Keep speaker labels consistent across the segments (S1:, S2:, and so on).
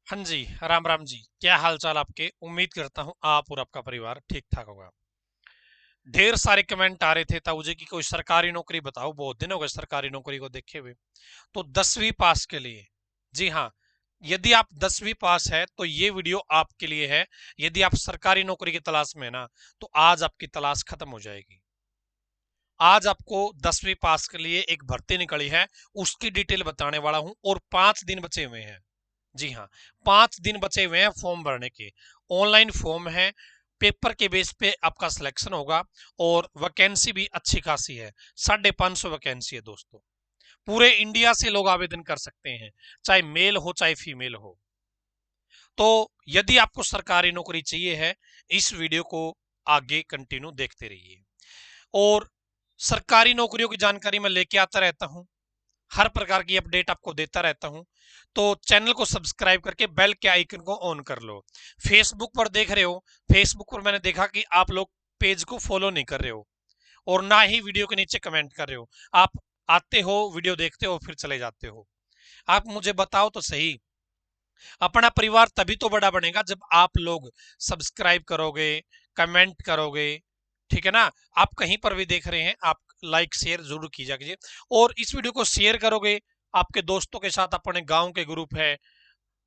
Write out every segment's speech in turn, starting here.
S1: हाँ जी, राम राम जी। क्या हाल चाल आपके? उम्मीद करता हूँ आप और आपका परिवार ठीक ठाक होगा। ढेर सारे कमेंट आ रहे थे ताऊ जी की कोई सरकारी नौकरी बताओ, बहुत दिन हो गए सरकारी नौकरी को देखे हुए। तो 10वीं पास के लिए, जी हाँ, यदि आप 10वीं पास है तो ये वीडियो आपके लिए है। यदि आप सरकारी नौकरी की तलाश में है ना, तो आज आपकी तलाश खत्म हो जाएगी। आज आपको 10वीं पास के लिए एक भर्ती निकली है, उसकी डिटेल बताने वाला हूं। और 5 दिन बचे हुए हैं। जी हाँ, 5 दिन बचे हुए हैं फॉर्म भरने के। ऑनलाइन फॉर्म है, पेपर के बेस पे आपका सिलेक्शन होगा। और वैकेंसी भी अच्छी खासी है, 550 वैकेंसी है दोस्तों। पूरे इंडिया से लोग आवेदन कर सकते हैं, चाहे मेल हो चाहे फीमेल हो। तो यदि आपको सरकारी नौकरी चाहिए है, इस वीडियो को आगे कंटिन्यू देखते रहिए। और सरकारी नौकरियों की जानकारी मैं लेके आता रहता हूं, हर प्रकार की अपडेट आपको देता रहता हूं। तो चैनल को सब्सक्राइब करके बेल के आइकन को ऑन कर लो। फेसबुक पर देख रहे हो, फेसबुक पर मैंने देखा कि आप लोग पेज को फॉलो नहीं कर रहे हो, और ना ही वीडियो के नीचे कमेंट कर रहे हो। आप आते हो, वीडियो देखते हो, फिर चले जाते हो। आप मुझे बताओ तो सही, अपना परिवार तभी तो बड़ा बनेगा जब आप लोग सब्सक्राइब करोगे, कमेंट करोगे। ठीक है ना? आप कहीं पर भी देख रहे हैं, आप लाइक शेयर जरूर कीजिए। और इस वीडियो को शेयर करोगे आपके दोस्तों के साथ, अपने गांव के ग्रुप है,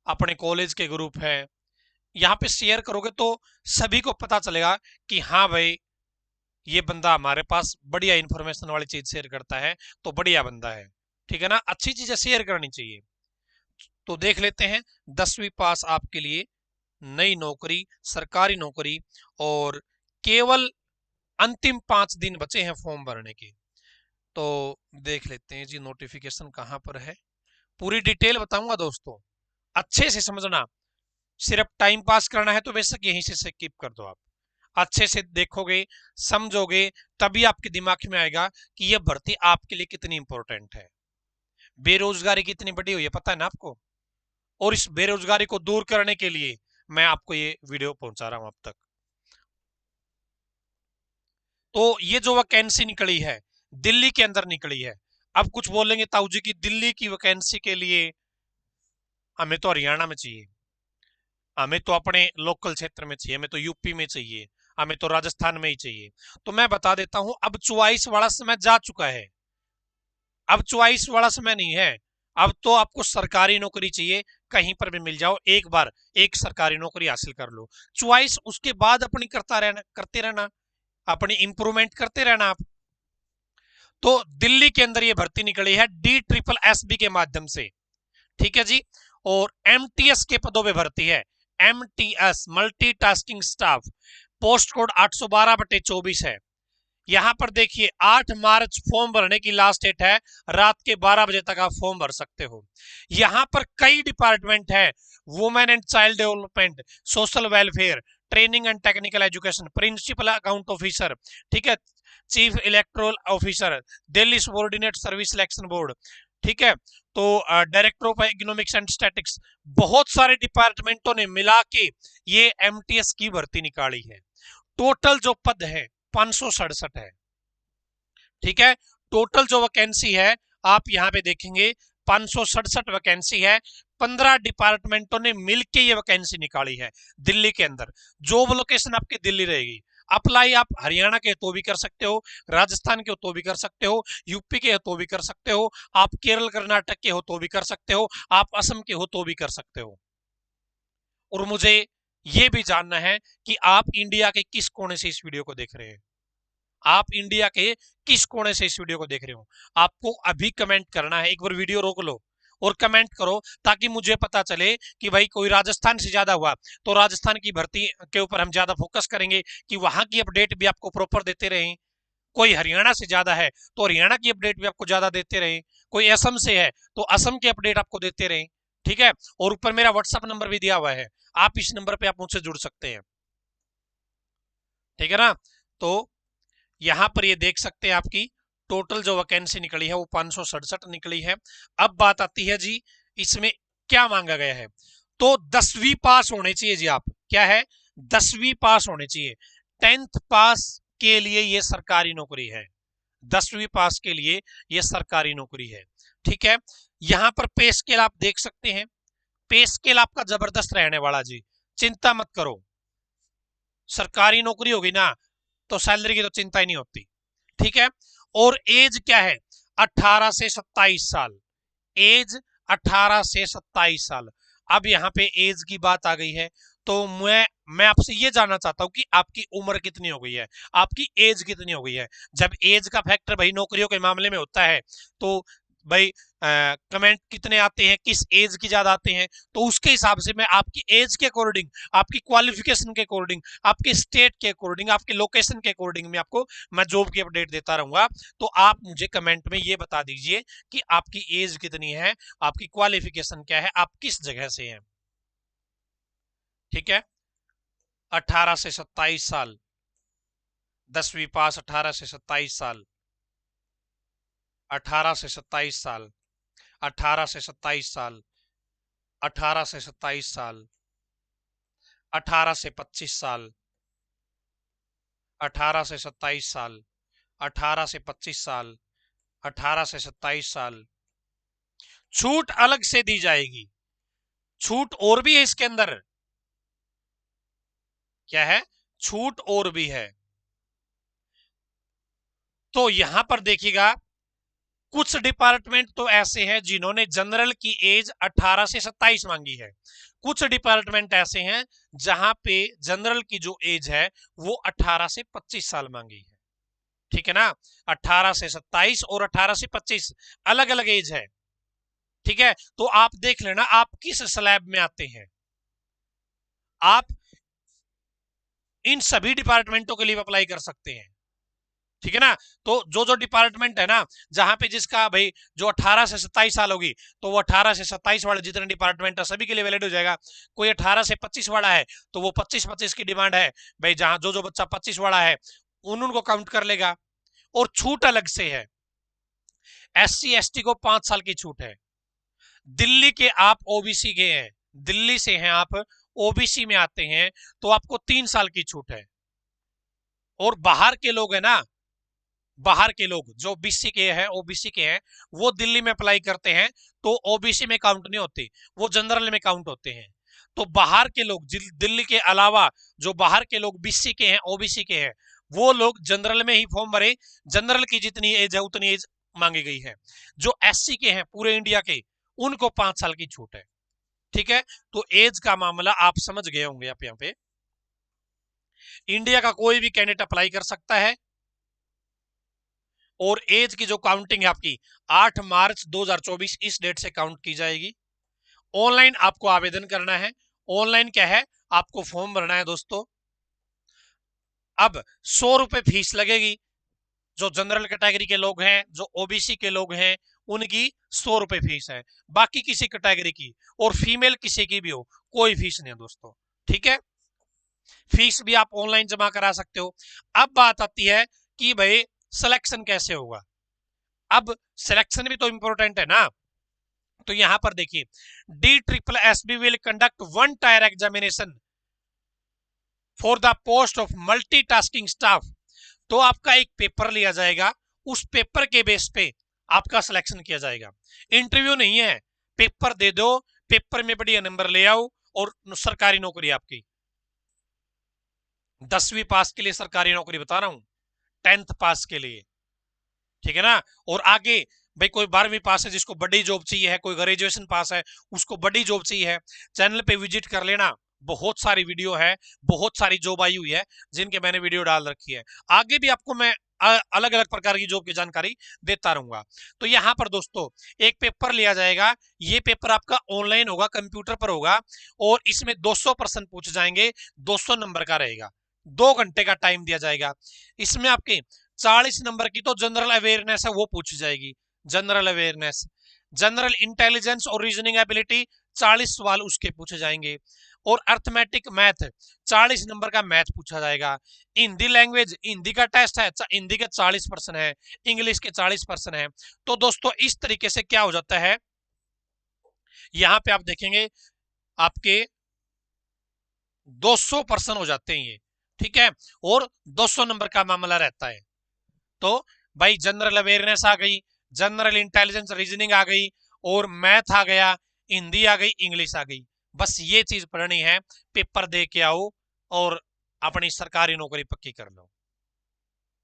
S1: अपने कॉलेज के ग्रुप है, यहाँ पे शेयर करोगे तो सभी को पता चलेगा कि हाँ भाई, ये बंदा हमारे पास बढ़िया इंफॉर्मेशन वाली चीज शेयर करता है, तो बढ़िया बंदा है। ठीक है ना? अच्छी चीजें शेयर करनी चाहिए। तो देख लेते हैं 10वीं पास आपके लिए नई नौकरी, सरकारी नौकरी। और केवल अंतिम 5 दिन बचे हैं फॉर्म भरने के। तो देख लेते हैं जी, नोटिफिकेशन कहां पर है। पूरी डिटेल बताऊंगा दोस्तों, अच्छे से समझना। सिर्फ टाइम पास करना है तो बेशक यहीं से स्किप कर दो। आप अच्छे से देखोगे, समझोगे, तभी आपके दिमाग में आएगा कि यह भर्ती आपके लिए कितनी इंपॉर्टेंट है। बेरोजगारी कितनी बड़ी हुई है, पता है ना आपको? और इस बेरोजगारी को दूर करने के लिए मैं आपको ये वीडियो पहुंचा रहा हूं अब तक। तो ये जो वैकेंसी निकली है, दिल्ली के अंदर निकली है। अब कुछ बोलेंगे ताऊ जी की दिल्ली की वैकेंसी के लिए हमें तो हरियाणा में चाहिए, हमें तो अपने लोकल क्षेत्र में चाहिए, हमें तो यूपी में चाहिए, हमें तो राजस्थान में ही चाहिए। तो मैं बता देता हूं, अब चॉइस वाला समय जा चुका है। अब चॉइस वाला समय नहीं है। अब तो आपको सरकारी नौकरी चाहिए, कहीं पर भी मिल जाओ, एक बार एक सरकारी नौकरी हासिल कर लो। चॉइस उसके बाद अपनी करता रहना, करते रहना, अपनी इंप्रूवमेंट करते रहना आप। तो दिल्ली के अंदर ये भर्ती निकली है DSSB के माध्यम से। ठीक है जी। और MTS के पदों पे भर्ती है। MTS multitasking staff, post code 812/24 है। यहां पर देखिए, 8 मार्च फॉर्म भरने की लास्ट डेट है। रात के 12 बजे तक आप फॉर्म भर सकते हो। यहां पर कई डिपार्टमेंट है: women and child development, social welfare, training and technical education, principal account officer, ठीक है, chief electoral officer, Delhi subordinate service selection board. ठीक है, तो director of economics and statics. बहुत सारे डिपार्टमेंटों ने मिला के ये MTS की भर्ती निकाली है। टोटल जो पद है 567 है। ठीक है, टोटल जो वैकेंसी है आप यहां पे देखेंगे, 567 वैकेंसी है। 15 डिपार्टमेंटों ने मिलकर ये वैकेंसी निकाली है दिल्ली के अंदर। जॉब लोकेशन आपकी दिल्ली रहेगी। अप्लाई आप हरियाणा के तो भी कर सकते हो, राजस्थान के हो तो भी कर सकते हो, यूपी के हो तो भी कर सकते हो, आप केरल कर्नाटक के हो तो भी कर सकते हो, आप असम के हो तो भी कर सकते हो। और मुझे ये भी जानना है कि आप इंडिया के किस कोने से इस वीडियो को देख रहे हैं। आप इंडिया के किस कोने से इस वीडियो को देख रहे हो? आपको अभी कमेंट करना है, एक बार वीडियो रोक लो और कमेंट करो, ताकि मुझे पता चले कि भाई कोई राजस्थान से ज्यादा हुआ तो राजस्थान की भर्ती के ऊपर हम ज्यादा फोकस करेंगे, कि वहां की अपडेट भी आपको प्रॉपर देते रहें। कोई हरियाणा से ज्यादा है तो हरियाणा की अपडेट भी आपको ज्यादा देते रहें। कोई असम से है तो असम की अपडेट आपको देते रहें। ठीक है, और ऊपर मेरा व्हाट्सएप नंबर भी दिया हुआ है, आप इस नंबर पे आप मुझसे जुड़ सकते हैं। ठीक है ना? तो यहां पर ये देख सकते हैं, आपकी टोटल जो वैकेंसी निकली है वो 567 निकली है। अब बात आती है जी, इसमें क्या मांगा गया है। तो 10वीं पास होने चाहिए जी। आप क्या है, 10वीं पास होने चाहिए। 10th पास के लिए ये सरकारी नौकरी है। 10वीं पास के लिए ये सरकारी नौकरी है। ठीक है, यहां पर पे स्केल आप देख सकते हैं। पे स्केल आपका जबरदस्त रहने वाला जी, चिंता मत करो। सरकारी नौकरी होगी ना तो सैलरी की तो चिंता ही नहीं होती, ठीक है। और एज क्या है, 18 से 27 साल, एज 18 से 27 साल। अब यहाँ पे एज की बात आ गई है, तो मैं आपसे ये जानना चाहता हूं कि आपकी उम्र कितनी हो गई है, आपकी एज कितनी हो गई है। जब एज का फैक्टर भाई नौकरियों के मामले में होता है तो भाई कमेंट कितने आते हैं, किस एज की ज्यादा आते हैं, तो उसके हिसाब से मैं आपकी एज के अकॉर्डिंग, आपकी क्वालिफिकेशन के अकॉर्डिंग, आपके स्टेट के अकॉर्डिंग, आपके लोकेशन के अकॉर्डिंग मैं जॉब की अपडेट देता रहूंगा। तो आप मुझे कमेंट में ये बता दीजिए कि आपकी एज कितनी है, आपकी क्वालिफिकेशन क्या है, आप किस जगह से हैं, ठीक है। 18 से 27 साल, 10वीं पास, 18 से 27 साल, 18 से 27 साल, 18 से 27 साल, 18 से 27 साल, 18 से 25 साल, 18 से 27 साल, 18 से 25 साल, 18 से 27 साल। छूट अलग से दी जाएगी, छूट और भी है इसके अंदर, क्या है, छूट और भी है। तो यहां पर देखिएगा, कुछ डिपार्टमेंट तो ऐसे हैं जिन्होंने जनरल की एज 18 से 27 मांगी है, कुछ डिपार्टमेंट ऐसे हैं जहां पे जनरल की जो एज है वो 18 से 25 साल मांगी है, ठीक है ना। 18 से 27 और 18 से 25 अलग अलग एज है, ठीक है। तो आप देख लेना आप किस स्लैब में आते हैं, आप इन सभी डिपार्टमेंटों के लिए अप्लाई कर सकते हैं, ठीक है ना। तो जो जो डिपार्टमेंट है ना, जहां पे जिसका भाई जो 18 से 27 साल होगी, तो वो 18 से 27 वाले जितने डिपार्टमेंट है सभी के लिए वैलिड हो जाएगा। कोई 18 से 25 वाला है तो वो 25-25 की डिमांड है भाई, जहां जो जो बच्चा 25 वाला है उनको काउंट कर लेगा। और छूट अलग से है, SC ST को 5 साल की छूट है। दिल्ली के आप ओबीसी के हैं, दिल्ली से हैं आप, ओबीसी में आते हैं तो आपको 3 साल की छूट है। और बाहर के लोग है ना, बाहर के लोग जो बीसी के हैं, ओबीसी के हैं, वो दिल्ली में अप्लाई करते हैं तो ओबीसी में काउंट नहीं होते, वो जनरल में काउंट होते हैं। तो बाहर के लोग, दिल्ली के अलावा जो बाहर के लोग बीसी के हैं, ओबीसी के हैं, वो लोग जनरल में ही फॉर्म भरे, जनरल की जितनी एज है उतनी एज मांगी गई है। जो एससी के हैं पूरे इंडिया के, उनको 5 साल की छूट है, ठीक है। तो एज का मामला आप समझ गए होंगे। आप यहाँ पे इंडिया का कोई भी कैंडिडेट अप्लाई कर सकता है, और एज की जो काउंटिंग है आपकी 8 मार्च 2024 इस डेट से काउंट की जाएगी। ऑनलाइन आपको आवेदन करना है, ऑनलाइन क्या है, आपको फॉर्म भरना है दोस्तों। अब 100 रुपए फीस लगेगी, जो जनरल कैटेगरी के लोग हैं, जो ओबीसी के लोग हैं, उनकी 100 रुपए फीस है। बाकी किसी कैटेगरी की और फीमेल किसी की भी हो, कोई फीस नहीं है दोस्तों, ठीक है। फीस भी आप ऑनलाइन जमा करा सकते हो। अब बात आती है कि भाई सिलेक्शन कैसे होगा। अब सिलेक्शन भी तो इंपॉर्टेंट है ना। तो यहां पर देखिए, DSSB will conduct 1 tyre examination for the post of multitasking staff. तो आपका एक पेपर लिया जाएगा, उस पेपर के बेस पे आपका सिलेक्शन किया जाएगा। इंटरव्यू नहीं है, पेपर दे दो, पेपर में बढ़िया नंबर ले आओ और सरकारी नौकरी आपकी। 10वीं पास के लिए सरकारी नौकरी बता रहा हूं, 10th पास के लिए, ठीक है ना। और आगे भाई कोई 12वीं पास है जिसको बड़ी जॉब चाहिए है, कोई ग्रेजुएशन पास है उसको बड़ी जॉब चाहिए है, चैनल पे विजिट कर लेना, बहुत सारी वीडियो है, बहुत सारी जॉब आई हुई है जिनके मैंने वीडियो डाल रखी है। आगे भी आपको मैं अलग अलग प्रकार की जॉब की जानकारी देता रहूंगा। तो यहां पर दोस्तों एक पेपर लिया जाएगा, ये पेपर आपका ऑनलाइन होगा, कंप्यूटर पर होगा, और इसमें 200 प्रश्न पूछे जाएंगे, 200 नंबर का रहेगा, 2 घंटे का टाइम दिया जाएगा। इसमें आपके 40 नंबर की तो जनरल अवेयरनेस है वो पूछी जाएगी, जनरल अवेयरनेस, जनरल इंटेलिजेंस और रीजनिंग एबिलिटी 40 सवाल उसके पूछे जाएंगे। और अर्थमेटिक मैथ 40 नंबर का मैथ पूछा जाएगा। हिंदी लैंग्वेज, हिंदी का टेस्ट है, हिंदी के 40% है, इंग्लिश के 40% है। तो दोस्तों इस तरीके से क्या हो जाता है, यहां पे आप देखेंगे आपके 200 प्रश्न हो जाते हैं ये, ठीक है। और 200 नंबर का मामला रहता है। तो भाई जनरल अवेयरनेस आ गई, जनरल इंटेलिजेंस रीजनिंग आ गई, और मैथ आ गया, हिंदी आ गई, इंग्लिश आ गई, बस ये चीज पढ़नी है, पेपर दे के आओ और अपनी सरकारी नौकरी पक्की कर लो,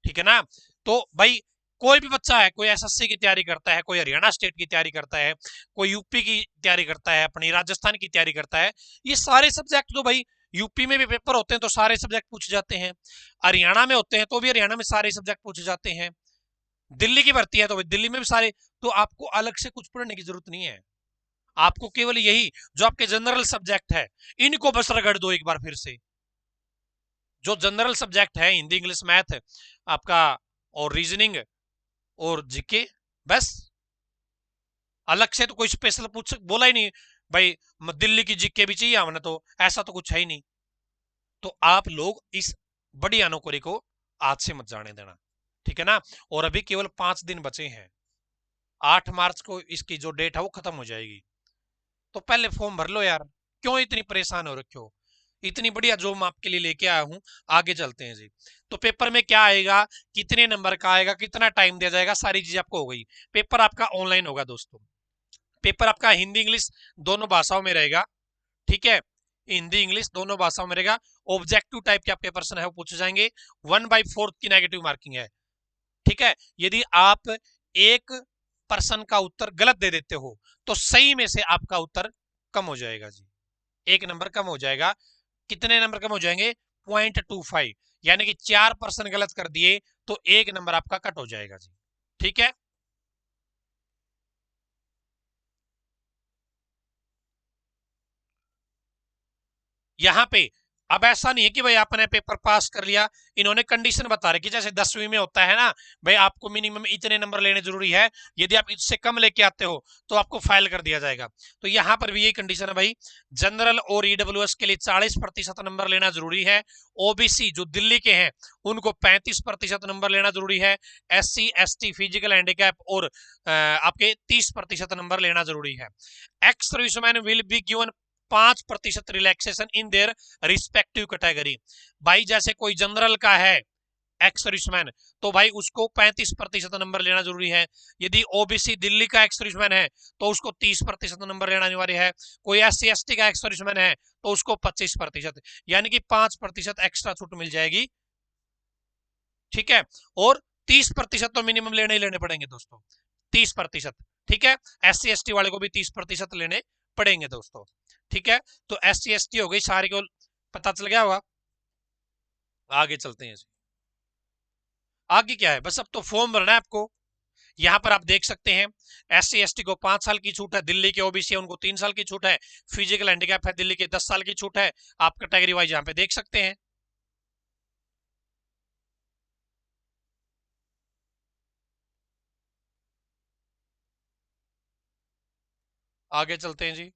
S1: ठीक है ना। तो भाई कोई भी बच्चा है, कोई एसएससी की तैयारी करता है, कोई हरियाणा स्टेट की तैयारी करता है, कोई यूपी की तैयारी करता है, अपनी राजस्थान की तैयारी करता है, ये सारे सब्जेक्ट तो भाई यूपी में भी पेपर होते हैं तो सारे सब्जेक्ट पूछे जाते हैं, हरियाणा में होते हैं तो भी हरियाणा में सारे सब्जेक्ट पूछे जाते हैं, दिल्ली की भर्ती है तो भाई दिल्ली में भी सारे। तो आपको अलग से कुछ पढ़ने की जरूरत नहीं है, आपको केवल यही जो आपके जनरल सब्जेक्ट है इनको बस रगड़ दो एक बार फिर से। जो जनरल सब्जेक्ट है हिंदी इंग्लिश मैथ आपका, और रीजनिंग और जीके, बस अलग से तो कोई स्पेशल पूछ बोला ही नहीं भाई, दिल्ली की जीके भी चाहिए हमने, तो ऐसा तो कुछ है ही नहीं। तो आप लोग इस बढ़िया नौकरी को आज से मत जाने देना, ठीक है ना। और अभी केवल 5 दिन बचे हैं, 8 मार्च को इसकी जो डेट है वो खत्म हो जाएगी, तो पहले फॉर्म भर लो यार, क्यों इतनी परेशान हो रखे हो, इतनी बढ़िया जो मैं आपके लिए लेके आया हूं। आगे चलते हैं जी। तो पेपर में क्या आएगा, कितने नंबर का आएगा, कितना टाइम दिया जाएगा, सारी चीज आपको हो गई। पेपर आपका ऑनलाइन होगा दोस्तों, पेपर आपका हिंदी इंग्लिश दोनों भाषाओं में रहेगा, ठीक है, हिंदी इंग्लिश दोनों भाषाओं में रहेगा। ऑब्जेक्टिव टाइप के आपके प्रश्न है वो पूछे जाएंगे, 1/4 की नेगेटिव मार्किंग है, ठीक है। यदि आप एक प्रश्न का उत्तर गलत दे देते हो तो सही में से आपका उत्तर कम हो जाएगा जी, 1 नंबर कम हो जाएगा। कितने नंबर कम हो जाएंगे, 0.25, यानी कि 4 प्रश्न गलत कर दिए तो 1 नंबर आपका कट हो जाएगा जी, ठीक है। यहां पे अब ऐसा नहीं है कि भाई आपने पेपर पास कर लिया, इन्होंने कंडीशन बता रही कि जैसे 10वीं में होता है ना भाई, आपको मिनिमम इतने नंबर लेने जरूरी है, यदि आप इससे कम लेके आते हो तो आपको फाइल कर दिया जाएगा। तो यहां पर भी यही कंडीशन है भाई, जनरल और ईडब्ल्यूएस के लिए 40% नंबर लेना जरूरी है, ओबीसी जो दिल्ली के हैं उनको 35% नंबर लेना जरूरी है, SC ST फिजिकल हैंडीकैप और आपके 30% नंबर लेना जरूरी है। Ex serviceman will be given 5% relaxation in their respective category. भाई जैसे कोई जनरल का है एक्स सर्विसमैन, तो भाई उसको 35% नंबर लेना जरूरी है। यदि ओबीसी दिल्ली का एक्स सर्विसमैन है तो उसको 30% नंबर लेना अनिवार्य है। कोई SC ST का एक्स सर्विसमैन है तो उसको 25%, यानी कि 5% एक्स्ट्रा छूट मिल जाएगी, ठीक है। और 30% तो मिनिमम लेने ही लेने पड़ेंगे दोस्तों, 30%, ठीक है। SC ST वाले को भी 30% लेने पड़ेंगे दोस्तों, ठीक है। तो SC ST हो गई सारी को, पता चल गया होगा। आगे चलते हैं, आगे क्या है, बस अब तो फॉर्म भरना है आपको। यहां पर आप देख सकते हैं SC ST को 5 साल की छूट है, दिल्ली के ओबीसी है उनको 3 साल की छूट है, फिजिकल हैंडीकैप है दिल्ली के 10 साल की छूट है। आप कैटेगरी वाइज यहां पे देख सकते हैं। आगे चलते हैं जी।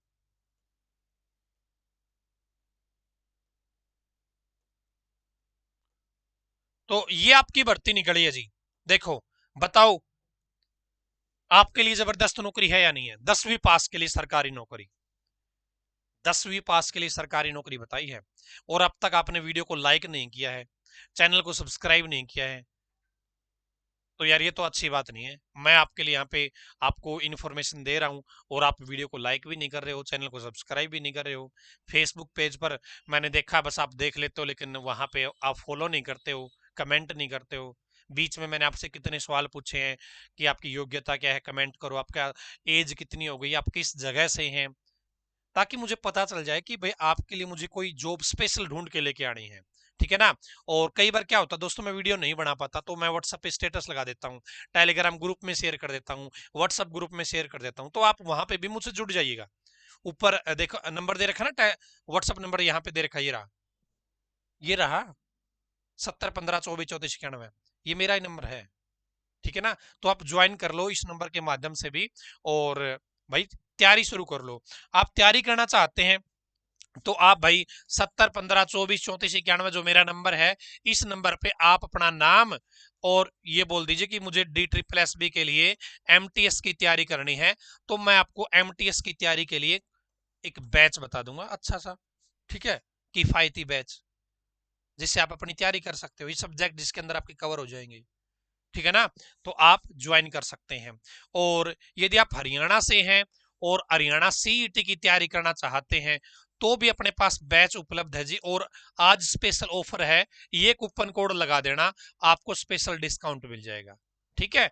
S1: तो ये आपकी भर्ती निकली है जी, देखो बताओ आपके लिए जबरदस्त नौकरी है या नहीं है। 10वीं पास के लिए सरकारी नौकरी, 10वीं पास के लिए सरकारी नौकरी बताई है, और अब तक आपने वीडियो को लाइक नहीं किया है, चैनल को सब्सक्राइब नहीं किया है, तो यार ये तो अच्छी बात नहीं है। मैं आपके लिए यहाँ पे आपको इन्फॉर्मेशन दे रहा हूँ और आप वीडियो को लाइक भी नहीं कर रहे हो, चैनल को सब्सक्राइब भी नहीं कर रहे हो। फेसबुक पेज पर मैंने देखा बस आप देख लेते हो, लेकिन वहां पे आप फॉलो नहीं करते हो, कमेंट नहीं करते हो। बीच में मैंने आपसे कितने सवाल पूछे हैं कि आपकी योग्यता क्या है, कमेंट करो, आपका एज कितनी हो गई, आप किस जगह से हैं, ताकि मुझे पता चल जाए कि भाई आपके लिए मुझे कोई जॉब स्पेशल ढूंढ के लेके आनी है, ठीक है ना। और कई बार क्या होता है दोस्तों, मैं वीडियो नहीं बना पाता तो मैं व्हाट्सएप पे स्टेटस लगा देता हूँ, टेलीग्राम ग्रुप में शेयर कर देता हूँ, व्हाट्सएप ग्रुप में शेयर कर देता हूँ, तो आप वहां पे भी मुझसे जुड़ जाइएगा। ऊपर देखो नंबर दे रखा ना, व्हाट्सएप नंबर यहाँ पे दे रखा, ये रहा, ये रहा 70 15 24 34 91, ये मेरा ही नंबर है, ठीक है ना। तो आप ज्वाइन कर लो इस नंबर के माध्यम से भी, और भाई तैयारी शुरू कर लो। आप तैयारी करना चाहते हैं तो आप भाई 70 15 24 34 91 जो मेरा नंबर है, इस नंबर पे आप अपना नाम और ये बोल दीजिए कि मुझे DSSB के लिए MTS की तैयारी करनी है, तो मैं आपको MTS की तैयारी के लिए एक बैच बता दूंगा अच्छा सा, ठीक है, किफायती बैच, जिससे आप अपनी तैयारी कर सकते हो, ये सब्जेक्ट जिसके अंदर आपके कवर हो जाएंगे, ठीक है ना। तो आप ज्वाइन कर सकते हैं। और यदि आप हरियाणा से हैं और हरियाणा सीईटी की तैयारी करना चाहते हैं तो भी अपने पास बैच उपलब्ध है जी। और आज स्पेशल ऑफर है, ये कूपन कोड लगा देना, आपको स्पेशल डिस्काउंट मिल जाएगा। ठीक है,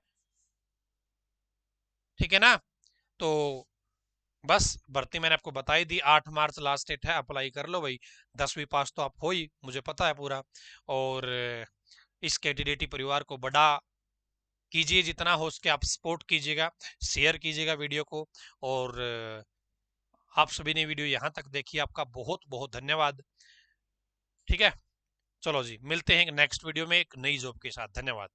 S1: ठीक है ना। तो बस भर्ती मैंने आपको बताई दी, 8 मार्च लास्ट डेट है, अप्लाई कर लो भाई। 10वीं पास तो आप हो ही, मुझे पता है पूरा। और इस कैंडिडेटी परिवार को बड़ा कीजिए, जितना हो सके आप सपोर्ट कीजिएगा, शेयर कीजिएगा वीडियो को। और आप सभी ने वीडियो यहाँ तक देखी, आपका बहुत बहुत धन्यवाद। ठीक है, चलो जी, मिलते हैं नेक्स्ट वीडियो में एक नई जॉब के साथ। धन्यवाद।